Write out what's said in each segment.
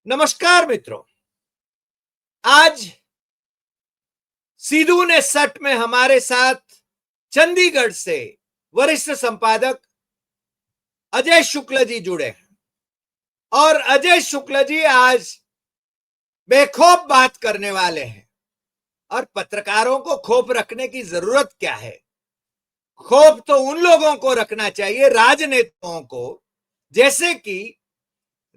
नमस्कार मित्रों। आज सीधू ने सट में हमारे साथ चंडीगढ़ से वरिष्ठ संपादक अजय शुक्ल जी जुड़े हैं और अजय शुक्ल जी आज बेखौफ बात करने वाले हैं। और पत्रकारों को खौफ रखने की जरूरत क्या है? खौफ तो उन लोगों को रखना चाहिए, राजनेताओं को, जैसे कि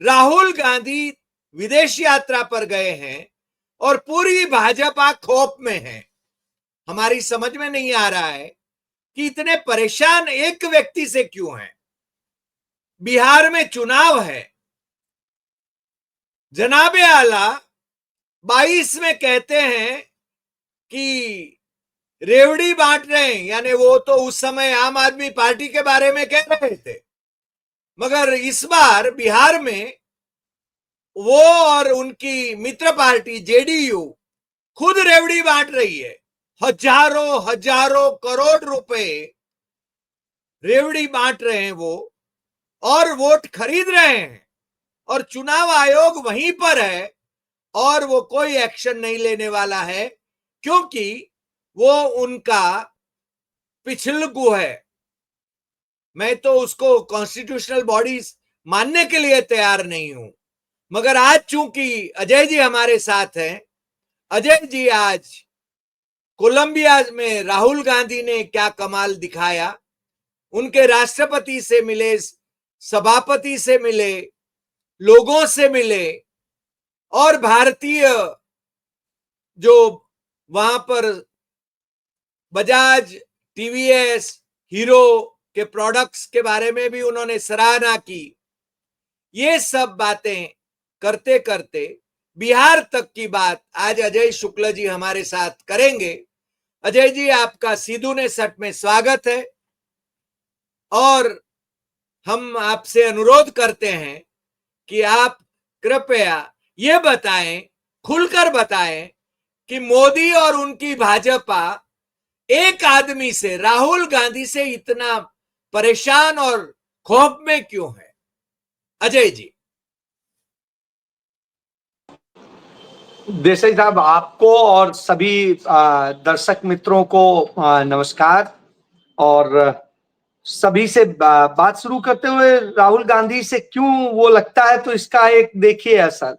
राहुल गांधी विदेश यात्रा पर गए हैं और पूरी भाजपा खौफ में है। हमारी समझ में नहीं आ रहा है कि इतने परेशान एक व्यक्ति से क्यों हैं। बिहार में चुनाव है, जनाबे आला 22 में कहते हैं कि रेवड़ी बांट रहे हैं, यानी वो तो उस समय आम आदमी पार्टी के बारे में कह रहे थे, मगर इस बार बिहार में वो और उनकी मित्र पार्टी जेडीयू खुद रेवड़ी बांट रही है। हजारों हजारों करोड़ रुपए रेवड़ी बांट रहे हैं वो, और वोट खरीद रहे हैं, और चुनाव आयोग वहीं पर है और वो कोई एक्शन नहीं लेने वाला है क्योंकि वो उनका पिछलगू है। मैं तो उसको कॉन्स्टिट्यूशनल बॉडीज मानने के लिए तैयार नहीं हूं, मगर आज चूंकि अजय जी हमारे साथ हैं, अजय जी आज कोलंबिया में राहुल गांधी ने क्या कमाल दिखाया, उनके राष्ट्रपति से मिले, सभापति से मिले, लोगों से मिले, और भारतीय जो वहां पर बजाज, टीवीएस, हीरो के प्रोडक्ट्स के बारे में भी उन्होंने सराहना की। ये सब बातें करते करते बिहार तक की बात आज अजय शुक्ल जी हमारे साथ करेंगे। अजय जी, आपका सीधू ने सट में स्वागत है और हम आपसे अनुरोध करते हैं कि आप कृपया ये बताएं, खुलकर बताएं कि मोदी और उनकी भाजपा एक आदमी से, राहुल गांधी से, इतना परेशान और खौफ में क्यों है? अजय जी। देसाई साहब, आपको और सभी दर्शक मित्रों को नमस्कार। और सभी से बात शुरू करते हुए, राहुल गांधी से क्यों वो लगता है, तो इसका एक देखिए असर।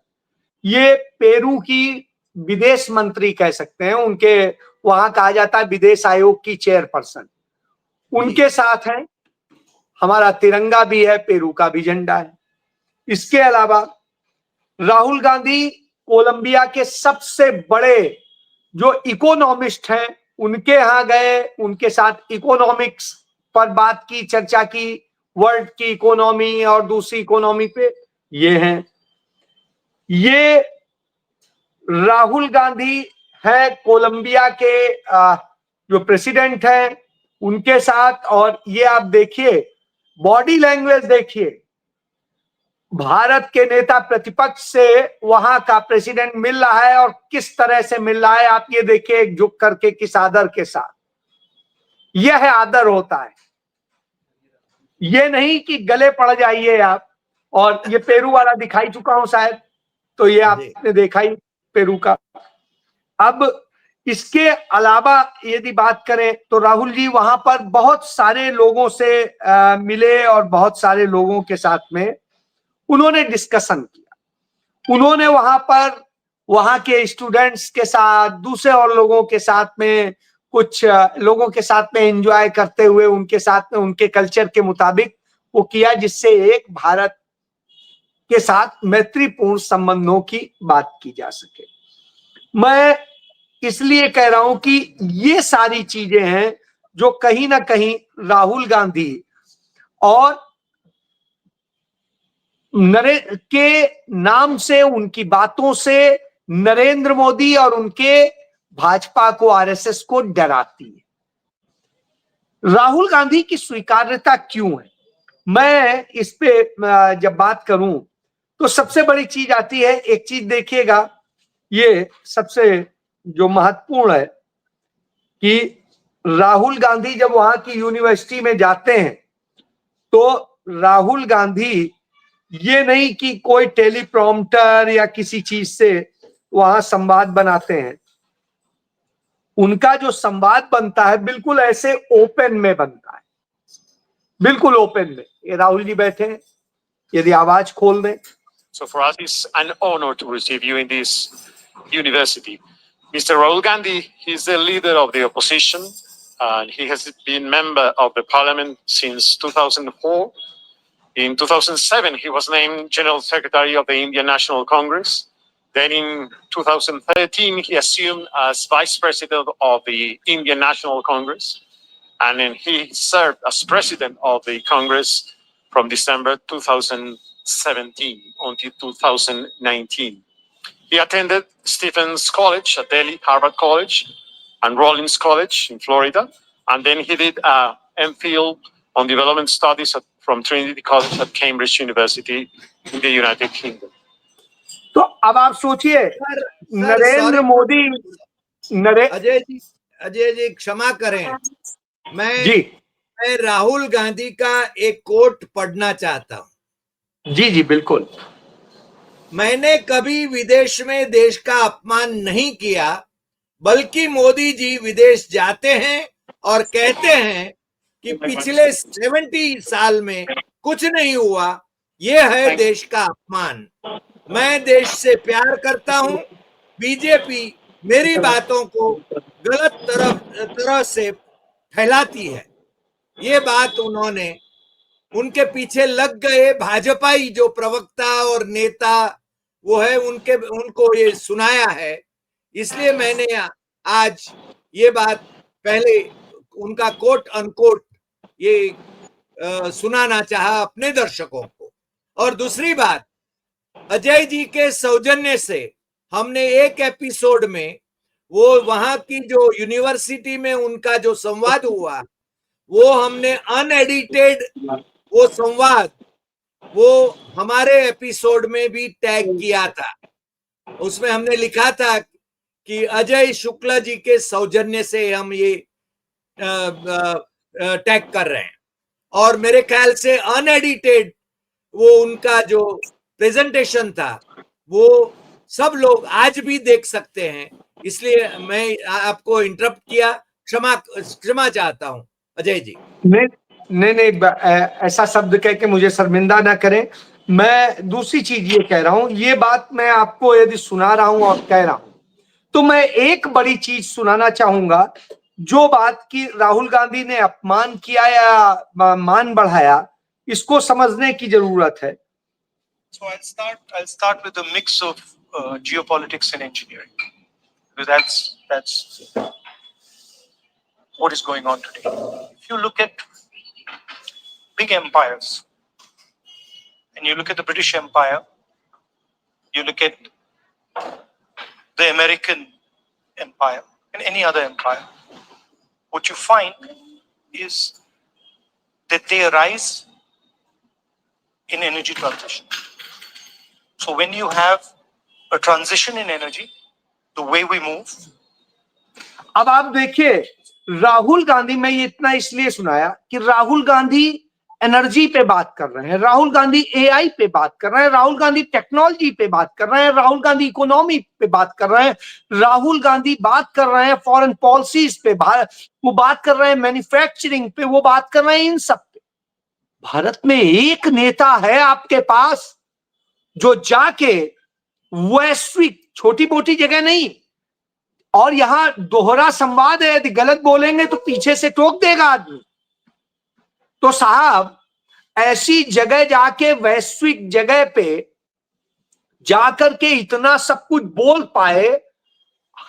ये पेरू की विदेश मंत्री कह सकते हैं, उनके वहां कहा जाता है विदेश आयोग की चेयरपर्सन, उनके साथ है। हमारा तिरंगा भी है, पेरू का भी झंडा है। इसके अलावा राहुल गांधी कोलंबिया के सबसे बड़े जो इकोनॉमिस्ट हैं उनके यहां गए, उनके साथ इकोनॉमिक्स पर बात की, चर्चा की, वर्ल्ड की इकोनॉमी और दूसरी इकोनॉमी पे। ये हैं, ये राहुल गांधी है कोलंबिया के जो प्रेसिडेंट हैं उनके साथ। और ये आप देखिए, बॉडी लैंग्वेज देखिए, भारत के नेता प्रतिपक्ष से वहां का प्रेसिडेंट मिल रहा है और किस तरह से मिल रहा है, आप ये देखिए, झुक करके, किस आदर के साथ। यह आदर होता है, ये नहीं कि गले पड़ जाइए आप। और ये पेरू वाला दिखाई चुका हूं शायद, तो ये आपने देखा ही पेरू का। अब इसके अलावा यदि बात करें तो राहुल जी वहां पर बहुत सारे लोगों से मिले और बहुत सारे लोगों के साथ में उन्होंने डिस्कशन किया। उन्होंने वहां पर वहां के स्टूडेंट्स के साथ, दूसरे और लोगों के साथ में, कुछ लोगों के साथ में एंजॉय करते हुए उनके साथ में उनके कल्चर के मुताबिक वो किया, जिससे एक भारत के साथ मैत्रीपूर्ण संबंधों की बात की जा सके। मैं इसलिए कह रहा हूं कि ये सारी चीजें हैं जो कहीं ना कहीं राहुल गांधी और नरेंद्र के नाम से, उनकी बातों से नरेंद्र मोदी और उनके भाजपा को, आरएसएस को डराती है। राहुल गांधी की स्वीकार्यता क्यों है, मैं इस पे जब बात करूं तो सबसे बड़ी चीज आती है। एक चीज देखिएगा, ये सबसे जो महत्वपूर्ण है कि राहुल गांधी जब वहां की यूनिवर्सिटी में जाते हैं तो राहुल गांधी ये नहीं कि कोई टेलीप्रॉम्प्टर या किसी चीज से वहां संवाद बनाते हैं। उनका जो संवाद बनता है बिल्कुल ऐसे ओपन में बनता है, बिल्कुल ओपन में। ये राहुल जी बैठे हैं, यदि आवाज खोल दें। So for us, it's an honor to receive you in this university. Mr. Rahul Gandhi, he's the leader of the opposition, and he has been member of the parliament since 2004. In 2007, he was named General Secretary of the Indian National Congress. Then in 2013, he assumed as Vice President of the Indian National Congress. And then he served as President of the Congress from December 2017 until 2019. He attended Stephens College at Delhi, Harvard College, and Rollins College in Florida. And then he did a MPhil on Development Studies from Trinity College at Cambridge University in the United Kingdom. तो अब आप सोचिए, नरेंद्र मोदी अजय जी क्षमा करें, जी मैं राहुल गांधी का एक coat पढ़ना चाहता हूं। जी जी बिल्कुल। मैंने कभी विदेश में देश का अपमान नहीं किया, बल्कि मोदी जी विदेश जाते हैं और कहते हैं कि पिछले 70 साल में कुछ नहीं हुआ, ये है देश का अपमान। मैं देश से प्यार करता हूं। बीजेपी मेरी बातों को गलत तरह से फैलाती है। ये बात उन्होंने उनके पीछे लग गए भाजपाई जो प्रवक्ता और नेता वो है, उनको ये सुनाया है। इसलिए मैंने आज ये बात पहले उनका कोट अनकोट ये सुनाना चाहा अपने दर्शकों को। और दूसरी बात, अजय जी के सौजन्य से हमने एक एपिसोड में वो वहां की जो यूनिवर्सिटी में उनका जो संवाद हुआ, वो हमने अनएडिटेड वो संवाद वो हमारे एपिसोड में भी टैग किया था। उसमें हमने लिखा था कि अजय शुक्ला जी के सौजन्य से हम ये टैग कर रहे हैं। और मेरे ख्याल से अनएडिटेड वो उनका जो प्रेजेंटेशन था वो सब लोग आज भी देख सकते हैं। इसलिए मैं आपको इंटरप्ट किया, क्षमा चाहता हूं अजय जी। नहीं, ऐसा शब्द कह के मुझे शर्मिंदा ना करें। मैं दूसरी चीज ये कह रहा हूं, ये बात मैं आपको यदि सुना रहा हूं और कह रहा हूं, तो मैं एक बड़ी चीज सुनाना चाहूंगा। जो बात की राहुल गांधी ने अपमान किया या मान बढ़ाया, इसको समझने की जरूरत है। So I'll start with a mix of geopolitics and engineering, because that's what is going on today. If you look at big empires, and you look at the British Empire, you look at the American Empire, and any other empire, what you find is that they arise in energy transition. So when you have a transition in energy, the way we move. अब आप देखिए, राहुल गांधी, मैं ये इतना इसलिए सुनाया कि Rahul Gandhi energy पे बात कर रहे हैं, राहुल गांधी एआई पे बात कर रहे हैं, राहुल गांधी टेक्नोलॉजी पे बात कर रहे हैं, राहुल गांधी इकोनॉमी पे बात कर रहे हैं, राहुल गांधी बात कर रहे हैं फॉरेन पॉलिसीज पे, वो बात कर रहे हैं मैन्युफैक्चरिंग पे, वो बात कर रहे हैं इन सब पे। भारत में एक नेता है आपके पास जो जाके वैश्विक, छोटी मोटी जगह नहीं, और यहां दोहरा संवाद है, यदि गलत बोलेंगे तो पीछे से टोक देगा आदमी। तो साहब, ऐसी जगह जाके, वैश्विक जगह पे जाकर के इतना सब कुछ बोल पाए,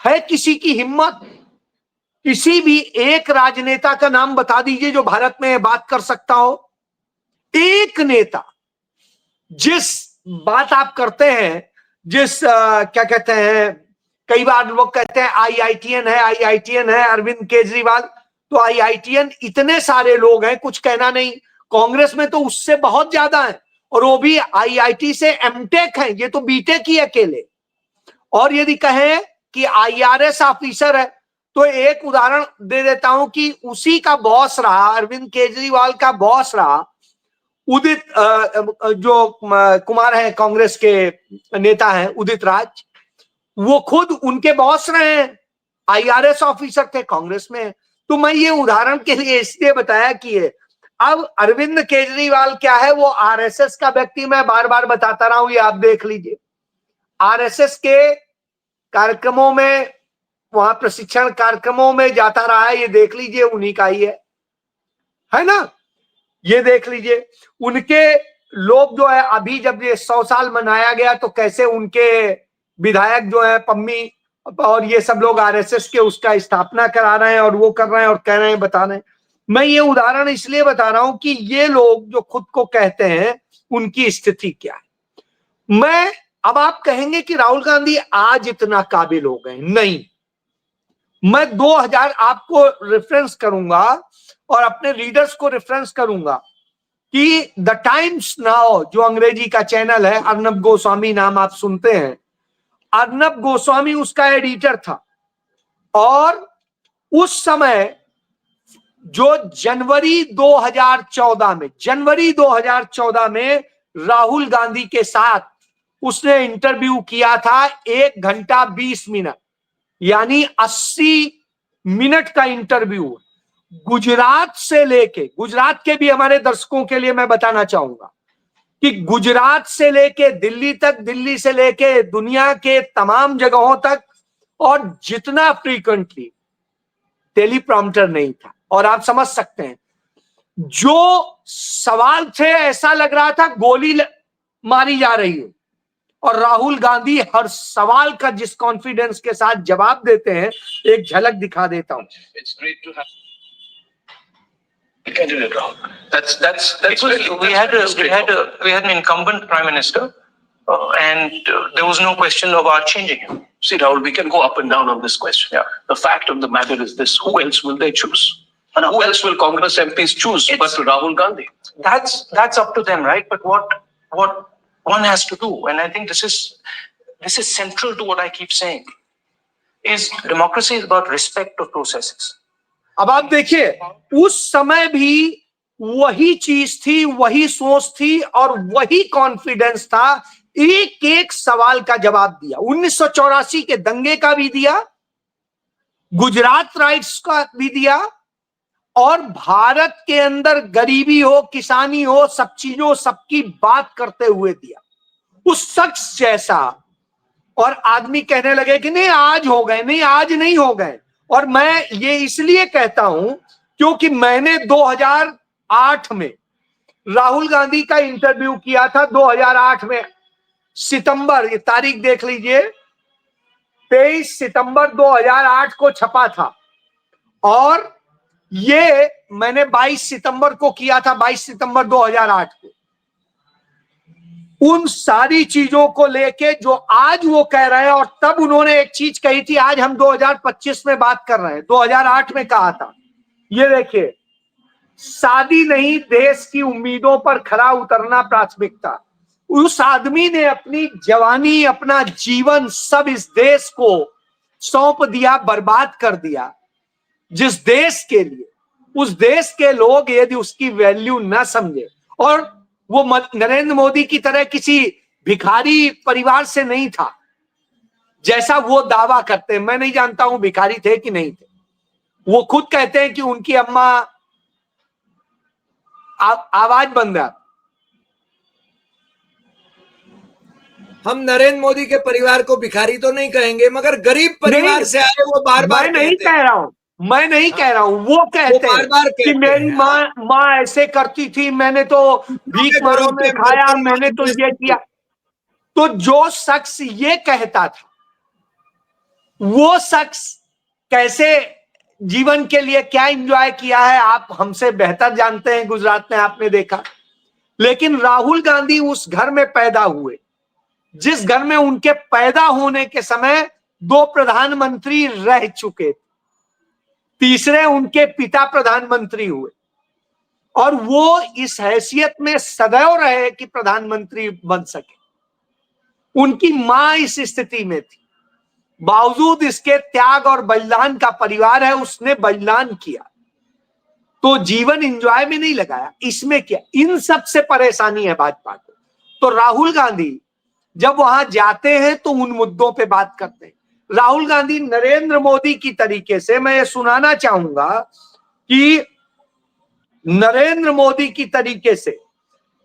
है किसी की हिम्मत? किसी भी एक राजनेता का नाम बता दीजिए जो भारत में बात कर सकता हो। एक नेता जिस बात आप करते हैं, जिस क्या कहते हैं, कई बार लोग कहते हैं आईआईटीएन है अरविंद केजरीवाल, तो आईआईटीएन इतने सारे लोग हैं, कुछ कहना नहीं। कांग्रेस में तो उससे बहुत ज्यादा है, और वो भी आईआईटी से एमटेक है, ये तो बीटेक ही अकेले। और यदि कहें कि आईआरएस ऑफिसर है, तो एक उदाहरण दे देता हूं कि उसी का बॉस रहा, अरविंद केजरीवाल का बॉस रहा, उदित जो कुमार है, कांग्रेस के नेता हैं उदित राज, वो खुद उनके बॉस रहे हैं, IRS ऑफिसर थे कांग्रेस में। तो मैं ये उदाहरण के लिए इसलिए बताया कि अब अरविंद केजरीवाल क्या है, वो RSS का व्यक्ति, मैं बार बार बताता रहा हूं, ये आप देख लीजिए। RSS के कार्यक्रमों में, वहां प्रशिक्षण कार्यक्रमों में जाता रहा है, ये देख लीजिए, उन्हीं का ही है ना, ये देख लीजिए। उनके लोग जो है, अभी जब ये 100 साल मनाया गया तो कैसे उनके विधायक जो है पम्मी और ये सब लोग RSS के उसका स्थापना करा रहे हैं और वो कर रहे हैं और कह रहे हैं, बता रहे हैं। मैं ये उदाहरण इसलिए बता रहा हूं कि ये लोग जो खुद को कहते हैं उनकी स्थिति क्या है। मैं, अब आप कहेंगे कि राहुल गांधी आज इतना काबिल हो गए, नहीं। मैं 2000 आपको रेफरेंस करूंगा और अपने रीडर्स को रेफरेंस करूंगा कि द टाइम्स नाउ, जो अंग्रेजी का चैनल है, अर्नब गोस्वामी नाम आप सुनते हैं, अर्नब गोस्वामी उसका एडिटर था। और उस समय जो जनवरी 2014 में राहुल गांधी के साथ उसने इंटरव्यू किया था, 1 घंटा 20 मिनट, यानी 80 मिनट का इंटरव्यू। गुजरात से लेके, गुजरात के भी हमारे दर्शकों के लिए मैं बताना चाहूंगा कि गुजरात से लेके दिल्ली तक, दिल्ली से लेके दुनिया के तमाम जगहों तक, और जितना फ्रीक्वेंटली, टेलीप्रॉम्प्टर नहीं था। और आप समझ सकते हैं, जो सवाल थे ऐसा लग रहा था गोली मारी जा रही है, और राहुल गांधी हर सवाल का जिस कॉन्फिडेंस के साथ जवाब देते हैं, एक झलक दिखा देता हूं। Candidate Rahul. We had an incumbent prime minister, and there was no question of our changing him. See, Rahul, we can go up and down on this question. Yeah. The fact of the matter is this: who else will they choose? Who else will Congress MPs choose but Rahul Gandhi? That's up to them, right? But what one has to do, and I think this is central to what I keep saying, is democracy is about respect of processes. अब आप देखिए, उस समय भी वही चीज थी, वही सोच थी और वही कॉन्फिडेंस था। एक एक सवाल का जवाब दिया। 1984 के दंगे का भी दिया, गुजरात राइट्स का भी दिया, और भारत के अंदर गरीबी हो, किसानी हो, सब चीजों, सबकी बात करते हुए दिया। उस शख्स जैसा, और आदमी कहने लगे कि नहीं आज हो गए, नहीं आज नहीं हो गए। और मैं ये इसलिए कहता हूं क्योंकि मैंने 2008 में राहुल गांधी का इंटरव्यू किया था। 2008 में सितंबर, ये तारीख देख लीजिए, 23 सितंबर 2008 को छपा था, और ये मैंने 22 सितंबर को किया था, 22 सितंबर 2008 को। उन सारी चीजों को लेके जो आज वो कह रहे हैं, और तब उन्होंने एक चीज कही थी, आज हम 2025 में बात कर रहे हैं, 2008 में कहा था। ये देखिए, शादी नहीं, देश की उम्मीदों पर खरा उतरना प्राथमिकता। उस आदमी ने अपनी जवानी, अपना जीवन सब इस देश को सौंप दिया, बर्बाद कर दिया। जिस देश के लिए, उस देश के लोग यदि उसकी वैल्यू ना समझे, और वो नरेंद्र मोदी की तरह किसी भिखारी परिवार से नहीं था जैसा वो दावा करते हैं। मैं नहीं जानता हूं भिखारी थे कि नहीं थे। वो खुद कहते हैं कि उनकी अम्मा, आवाज बंद है। हम नरेंद्र मोदी के परिवार को भिखारी तो नहीं कहेंगे, मगर गरीब परिवार से आए वो बार बार मैं नहीं कह रहा हूं, मैं नहीं कह रहा हूं, वो कहते हैं कि मेरी माँ ऐसे करती थी, मैंने तो भीख मांग में खाया, मैंने तो ये किया। तो जो शख्स ये कहता था, वो शख्स कैसे जीवन के लिए क्या एंजॉय किया है, आप हमसे बेहतर जानते हैं। गुजरात में आपने देखा। लेकिन राहुल गांधी उस घर में पैदा हुए जिस घर में उनके पैदा होने के समय 2 प्रधानमंत्री रह चुके थे, तीसरे उनके पिता प्रधानमंत्री हुए, और वो इस हैसियत में सदैव रहे कि प्रधानमंत्री बन सके। उनकी मां इस स्थिति में थी, बावजूद इसके त्याग और बलिदान का परिवार है, उसने बलिदान किया। तो जीवन एंजॉय में नहीं लगाया। इसमें क्या, इन सब से परेशानी है भाजपा को। तो राहुल गांधी जब वहां जाते हैं तो उन मुद्दों पे बात करते हैं। राहुल गांधी नरेंद्र मोदी की तरीके से, मैं ये सुनाना चाहूंगा कि नरेंद्र मोदी की तरीके से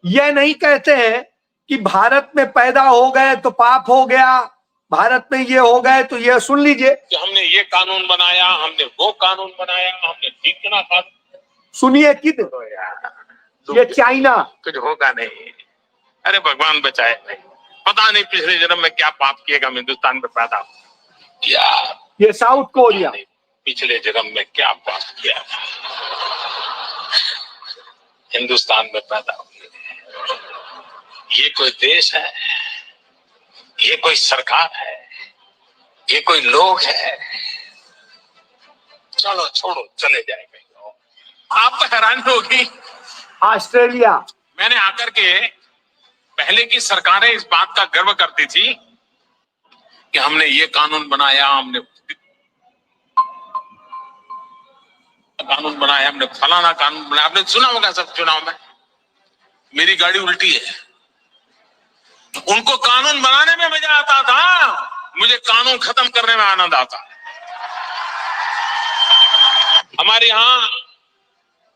यह नहीं कहते हैं कि भारत में पैदा हो गए तो पाप हो गया, भारत में ये हो गए तो ये, सुन लीजिए कि हमने ये कानून बनाया, हमने वो कानून बनाया, हमने ठीक ना कानून, सुनिए कि ये चाइना, कुछ होगा नहीं। अरे भगवान बचाए, पता नहीं पिछले जन्म में क्या पाप किएगा, हिंदुस्तान में पैदा किया। ये साउथ कोरिया, पिछले जन्म में क्या पाप किया, हिंदुस्तान में पैदा हुए। ये कोई देश है, ये कोई सरकार है, ये कोई लोग है? चलो छोड़ो, चले जाएंगे। आपको हैरानी होगी, ऑस्ट्रेलिया, मैंने आकर के, पहले की सरकारें इस बात का गर्व करती थी कि हमने ये कानून बनाया, हमने कानून बनाया, हमने फलाना कानून बनाया। आपने सुना होगा सब चुनाव में, मेरी गाड़ी उल्टी है। उनको कानून बनाने में मजा आता था, मुझे कानून खत्म करने में आनंद आता है। हमारे यहाँ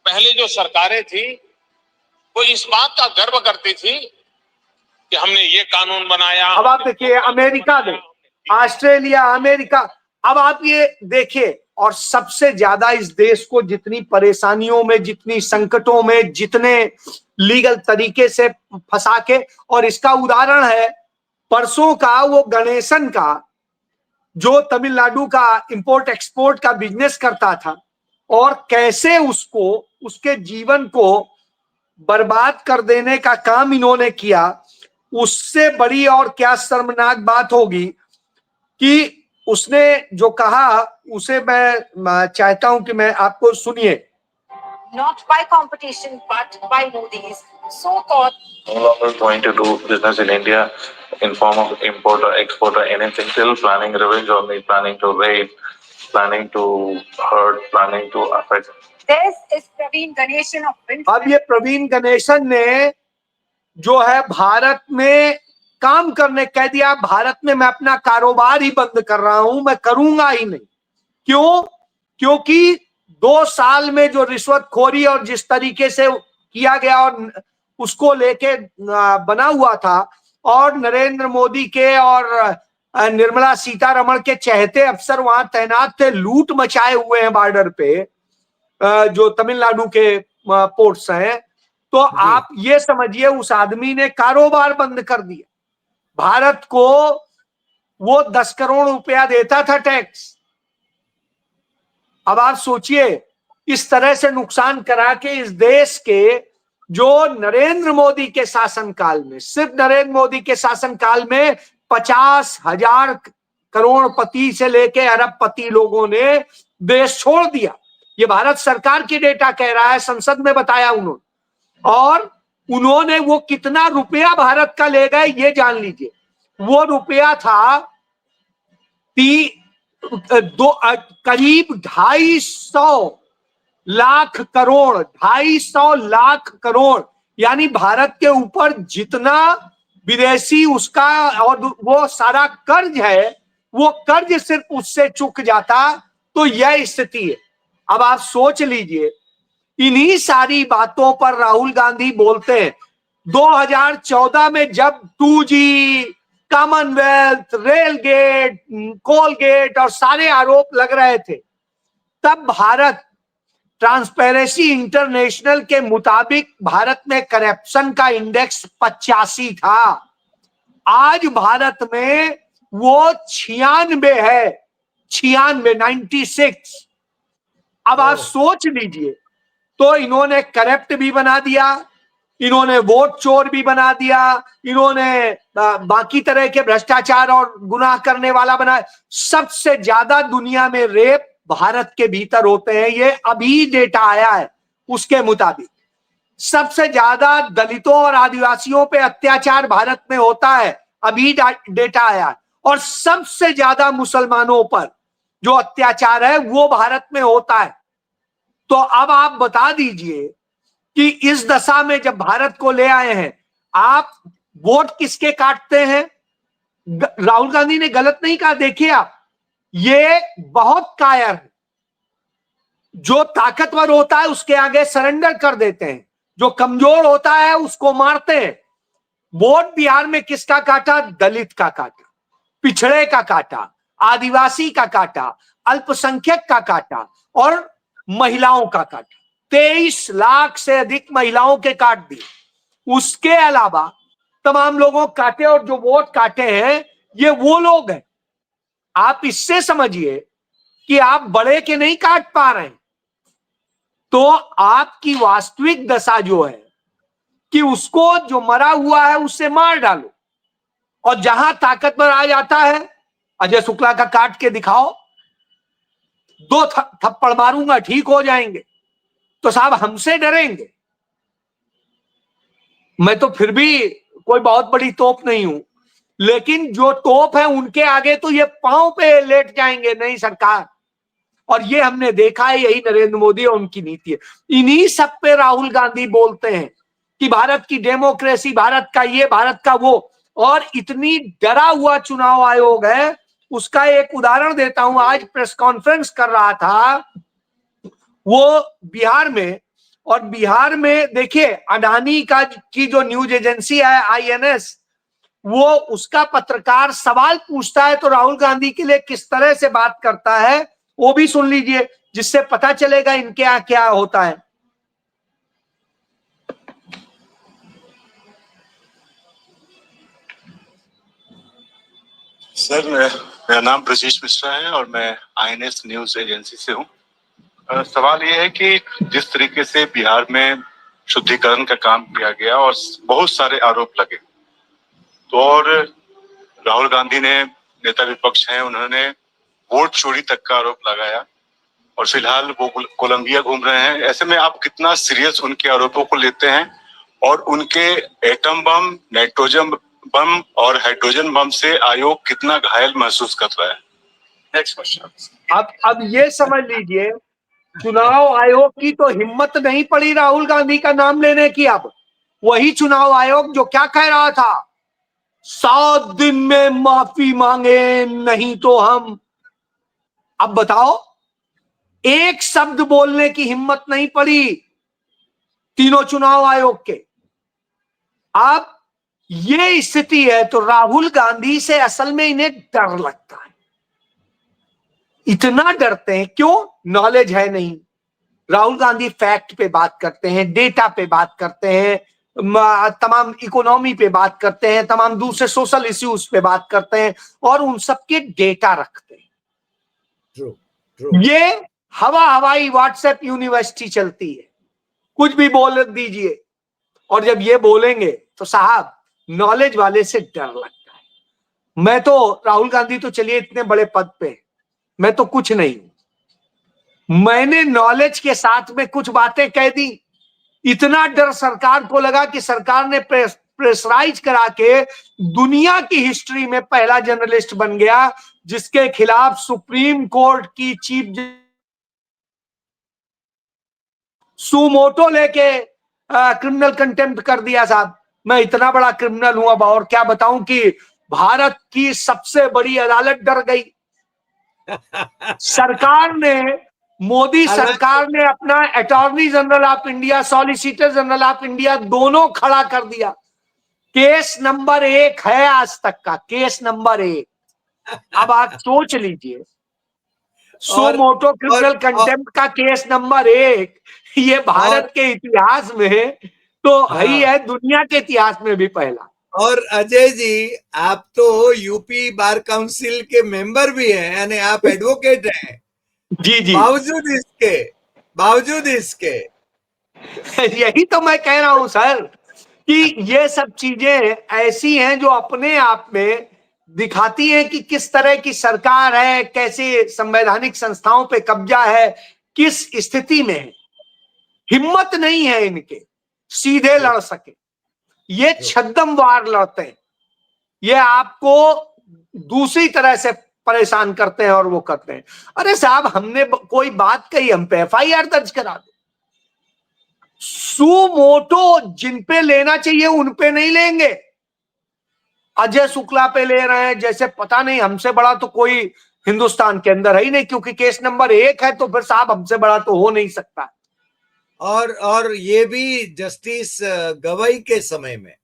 पहले जो सरकारें थी वो इस बात का गर्व करती थी कि हमने ये कानून बनाया। अब आप देखिए अमेरिका में, ऑस्ट्रेलिया, अमेरिका, अब आप ये देखिए, और सबसे ज्यादा इस देश को जितनी परेशानियों में, जितनी संकटों में, जितने लीगल तरीके से फंसा के, और इसका उदाहरण है परसों का वो गणेशन का, जो तमिलनाडु का इंपोर्ट एक्सपोर्ट का बिजनेस करता था, और कैसे उसको, उसके जीवन को बर्बाद कर देने का काम इन्होंने किया। उससे बड़ी और क्या शर्मनाक बात होगी कि उसने जो कहा, उसे मैं चाहता हूं कि मैं आपको सुनिए। Not by competition, but by Modi's so-called. No longer going to do business in India in form of import or export or anything. Still planning revenge on me, planning to rape, planning to hurt, planning to affect. This is Praveen Ganeshan of. अब ये प्रवीण गणेशन ने जो है भारत में काम करने कह दिया, भारत में मैं अपना कारोबार ही बंद कर रहा हूं, मैं करूंगा ही नहीं। क्यों? क्योंकि 2 साल में जो रिश्वतखोरी और जिस तरीके से किया गया और उसको लेके बना हुआ था, और नरेंद्र मोदी के और निर्मला सीतारमण के चहेते अफसर वहां तैनात थे, लूट मचाए हुए हैं बॉर्डर पे, जो तमिलनाडु के पोर्ट्स हैं। तो आप ये समझिए उस आदमी ने कारोबार बंद कर दिया। भारत को वो 10 करोड़ रुपया देता था टैक्स। अब आप सोचिए, इस तरह से नुकसान करा के इस देश के, जो नरेंद्र मोदी के शासनकाल में, सिर्फ नरेंद्र मोदी के शासनकाल में 50,000 करोड़पति से लेके अरबपति लोगों ने देश छोड़ दिया। ये भारत सरकार की डेटा कह रहा है, संसद में बताया उन्होंने। और उन्होंने वो कितना रुपया भारत का ले गए ये जान लीजिए। वो रुपया था करीब 250 लाख करोड़, 250 लाख करोड़, यानी भारत के ऊपर जितना विदेशी उसका और वो सारा कर्ज है, वो कर्ज सिर्फ उससे चुक जाता तो यह स्थिति है। अब आप सोच लीजिए, इन्हीं सारी बातों पर राहुल गांधी बोलते हैं। 2014 में जब 2G, कॉमनवेल्थ, रेल गेट, कोल गेट और सारे आरोप लग रहे थे, तब भारत ट्रांसपेरेंसी इंटरनेशनल के मुताबिक भारत में करप्शन का इंडेक्स 85 था। आज भारत में वो 96 है, 96। अब आप सोच लीजिए, तो इन्होंने करप्ट भी बना दिया, इन्होंने वोट चोर भी बना दिया, इन्होंने बाकी तरह के भ्रष्टाचार और गुनाह करने वाला बनाया। सबसे ज्यादा दुनिया में रेप भारत के भीतर होते हैं, ये अभी डेटा आया है उसके मुताबिक। सबसे ज्यादा दलितों और आदिवासियों पे अत्याचार भारत में होता है, अभी डेटा आया है। और सबसे ज्यादा मुसलमानों पर जो अत्याचार है वो भारत में होता है। तो अब आप बता दीजिए कि इस दशा में जब भारत को ले आए हैं, आप वोट किसके काटते हैं? राहुल गांधी ने गलत नहीं कहा। देखिए आप, ये बहुत कायर है। जो ताकतवर होता है उसके आगे सरेंडर कर देते हैं, जो कमजोर होता है उसको मारते हैं। वोट बिहार में किसका काटा? दलित का काटा, पिछड़े का काटा, आदिवासी का काटा, अल्पसंख्यक का काटा और महिलाओं का काटा। 23 लाख से अधिक महिलाओं के काट दिए। उसके अलावा तमाम लोगों काटे, और जो वोट काटे हैं ये वो लोग हैं। आप इससे समझिए कि आप बड़े के नहीं काट पा रहे हैं, तो आपकी वास्तविक दशा जो है कि उसको जो मरा हुआ है उससे मार डालो। और जहां ताकतवर आ जाता है, अजय शुक्ला का काट के दिखाओ, 2 थप्पड़ मारूंगा ठीक हो जाएंगे, तो साहब हमसे डरेंगे? मैं तो फिर भी कोई बहुत बड़ी तोप नहीं हूं, लेकिन जो तोप है उनके आगे तो ये पांव पे लेट जाएंगे। नहीं सरकार, और ये हमने देखा है, यही नरेंद्र मोदी और उनकी नीति है। इन्हीं सब पे राहुल गांधी बोलते हैं कि भारत की डेमोक्रेसी, भारत का ये, भारत का वो, और इतनी डरा हुआ चुनाव आयोग है। उसका एक उदाहरण देता हूं। आज प्रेस कॉन्फ्रेंस कर रहा था वो बिहार में, और बिहार में देखिए अडानी की जो न्यूज एजेंसी है INS, वो उसका पत्रकार सवाल पूछता है तो राहुल गांधी के लिए किस तरह से बात करता है वो भी सुन लीजिए, जिससे पता चलेगा इनके यहाँ क्या होता है। सर, मेरा नाम ब्रजेश मिश्रा है और मैं INS न्यूज एजेंसी से हूँ। सवाल ये है कि जिस तरीके से बिहार में शुद्धिकरण का काम किया गया और बहुत सारे आरोप लगे, तो और राहुल गांधी ने, नेता विपक्ष हैं, उन्होंने वोट चोरी तक का आरोप लगाया और फिलहाल वो कोलंबिया घूम रहे हैं। ऐसे में आप कितना सीरियस उनके आरोपों को लेते हैं और उनके एटम बम, नाइट्रोजन बम और हाइड्रोजन बम से आयोग कितना घायल महसूस कर रहा है? Next question. अब ये समझ लीजिए, चुनाव आयोग की तो हिम्मत नहीं पड़ी राहुल गांधी का नाम लेने की। अब वही चुनाव आयोग जो क्या कह रहा था, 7 दिन में माफी मांगे नहीं तो हम, अब बताओ, एक शब्द बोलने की हिम्मत नहीं पड़ी तीनों चुनाव आयोग के। अब ये स्थिति है तो राहुल गांधी से असल में इन्हें डर लगता है। इतना डरते हैं क्यों? नॉलेज है नहीं। राहुल गांधी फैक्ट पे बात करते हैं, डेटा पे बात करते हैं, तमाम इकोनॉमी पे बात करते हैं, तमाम दूसरे सोशल इश्यूज पे बात करते हैं और उन सबके डेटा रखते हैं। ये हवाई व्हाट्सएप यूनिवर्सिटी चलती है, कुछ भी बोल दीजिए, और जब ये बोलेंगे तो साहब नॉलेज वाले से डर लगता है। मैं तो, राहुल गांधी तो चलिए इतने बड़े पद पे, मैं तो कुछ नहीं। मैंने नॉलेज के साथ में कुछ बातें कह दी, इतना डर सरकार को लगा कि सरकार ने प्रेशराइज करा के दुनिया की हिस्ट्री में पहला जर्नलिस्ट बन गया जिसके खिलाफ सुप्रीम कोर्ट की चीफ सुमोटो लेके क्रिमिनल कंटेम्प्ट कर दिया। साहब मैं इतना बड़ा क्रिमिनल हूं अब और क्या बताऊं कि भारत की सबसे बड़ी अदालत डर गई। सरकार ने, मोदी सरकार ने अपना attorney general of India, solicitor general of India दोनों खड़ा कर दिया। केस नंबर 1 है आज तक का, केस नंबर 1। अब आप सोच लीजिए, सुमोटो क्रिमिनल कंटेम्प्ट का केस नंबर 1, ये भारत के इतिहास में तो ही है, दुनिया के इतिहास में भी पहला। और अजय जी, आप तो यूपी बार काउंसिल के मेंबर भी हैं, यानी आप एडवोकेट हैं। जी जी। बावजूद इसके यही तो मैं कह रहा हूं सर कि ये सब चीजें ऐसी हैं जो अपने आप में दिखाती हैं कि किस तरह की सरकार है, कैसे संवैधानिक संस्थाओं पे कब्जा है, किस स्थिति में है। हिम्मत नहीं है इनके सीधे लड़ सके, ये छद्म वार लड़ते हैं। ये आपको दूसरी तरह से परेशान करते हैं और वो करते हैं। अरे साहब, हमने कोई बात कही, हम पे FIR दर्ज करा दो। सुमोटो जिन पे लेना चाहिए उन पे नहीं लेंगे, अजय शुक्ला पे ले रहे हैं जैसे पता नहीं हमसे बड़ा तो कोई हिंदुस्तान के अंदर है ही नहीं, क्योंकि केस नंबर 1 है तो फिर साहब हमसे बड़ा तो हो नहीं सकता। और ये भी जस्टिस गवई के समय में।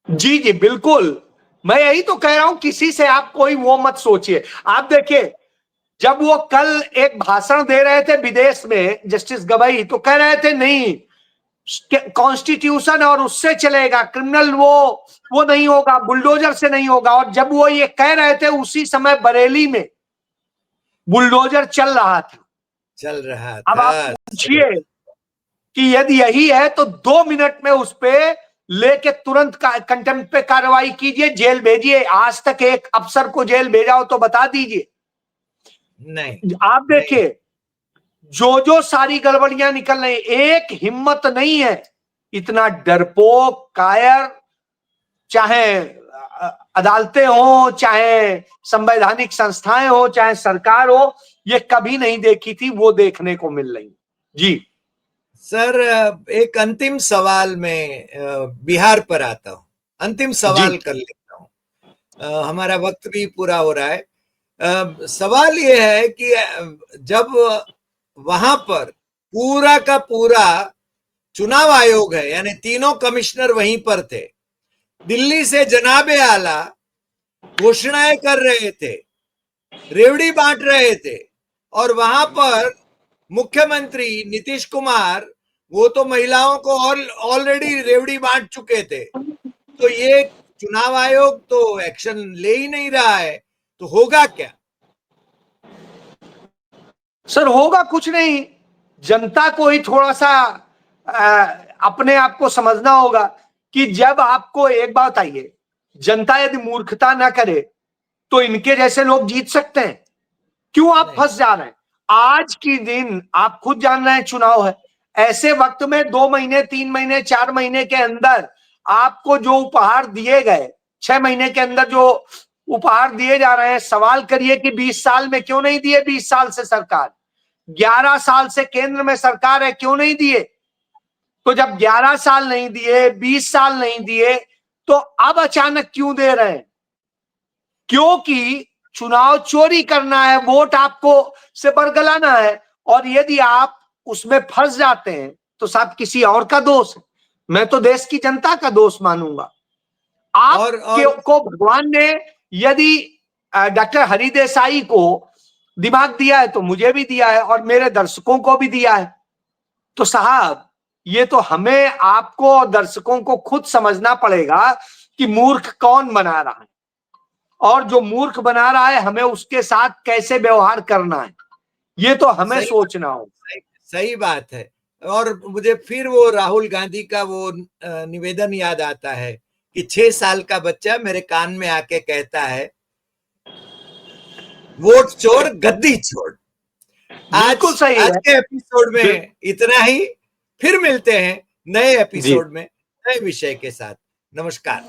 जी जी बिल्कुल, मैं यही तो कह रहा हूं, किसी से आप कोई वो मत सोचिए। आप देखिए, जब वो कल एक भाषण दे रहे थे विदेश में जस्टिस गवई, तो कह रहे थे नहीं कॉन्स्टिट्यूशन और उससे चलेगा, क्रिमिनल वो नहीं होगा, बुलडोजर से नहीं होगा। और जब वो ये कह रहे थे उसी समय बरेली में बुलडोजर चल रहा था। अब आप पूछिए कि यदि यही है तो 2 मिनट में उस पे लेके तुरंत कंटेम्प्ट पे कार्रवाई कीजिए, जेल भेजिए। आज तक एक अफसर को जेल भेजा हो तो बता दीजिए। नहीं, आप देखिए जो सारी गड़बड़ियां निकल रही, एक हिम्मत नहीं है, इतना डरपोक कायर, चाहे अदालतें हो, चाहे संवैधानिक संस्थाएं हो, चाहे सरकार हो, ये कभी नहीं देखी थी, वो देखने को मिल रही। जी सर, एक अंतिम सवाल में बिहार पर आता हूं, अंतिम सवाल कर लेता हूं, हमारा वक्त भी पूरा हो रहा है। सवाल ये है कि जब वहां पर पूरा का पूरा चुनाव आयोग है, यानी तीनों कमिश्नर वहीं पर थे, दिल्ली से जनाबे आला घोषणाएं कर रहे थे, रेवड़ी बांट रहे थे, और वहां पर मुख्यमंत्री नीतीश कुमार वो तो महिलाओं को ऑलरेडी रेवड़ी बांट चुके थे, तो ये चुनाव आयोग तो एक्शन ले ही नहीं रहा है, तो होगा क्या? सर होगा कुछ नहीं, जनता को ही थोड़ा सा अपने आप को समझना होगा कि जब आपको एक बात आइए, जनता यदि मूर्खता ना करे तो इनके जैसे लोग जीत सकते हैं। क्यों आप फंस जा रहे हैं? आज की दिन आप खुद जान रहे हैं चुनाव है, ऐसे वक्त में 2 महीने 3 महीने 4 महीने के अंदर आपको जो उपहार दिए गए, 6 महीने के अंदर जो उपहार दिए जा रहे हैं, सवाल करिए कि 20 साल में क्यों नहीं दिए? 20 साल से सरकार, 11 साल से केंद्र में सरकार है, क्यों नहीं दिए? तो जब 11 साल नहीं दिए, 20 साल नहीं दिए, तो अब अचानक क्यों दे रहे हैं? क्योंकि चुनाव चोरी करना है, वोट आपको से बरगलाना है, और यदि आप उसमें फंस जाते हैं तो साहब किसी और का दोष है, मैं तो देश की जनता का दोष मानूंगा। आप को भगवान ने यदि डॉक्टर हरि देसाई को दिमाग दिया है तो मुझे भी दिया है और मेरे दर्शकों को भी दिया है, तो साहब ये तो हमें आपको और दर्शकों को खुद समझना पड़ेगा कि मूर्ख कौन बना रहा है, और जो मूर्ख बना रहा है हमें उसके साथ कैसे व्यवहार करना है, ये तो हमें सोचना होगा। सही बात है। और मुझे फिर वो राहुल गांधी का वो निवेदन याद आता है कि 6 साल का बच्चा मेरे कान में आके कहता है, वोट चोर गद्दी छोड़। बिल्कुल सही है। आज के एपिसोड में इतना ही, फिर मिलते हैं नए एपिसोड में नए विषय के साथ। नमस्कार।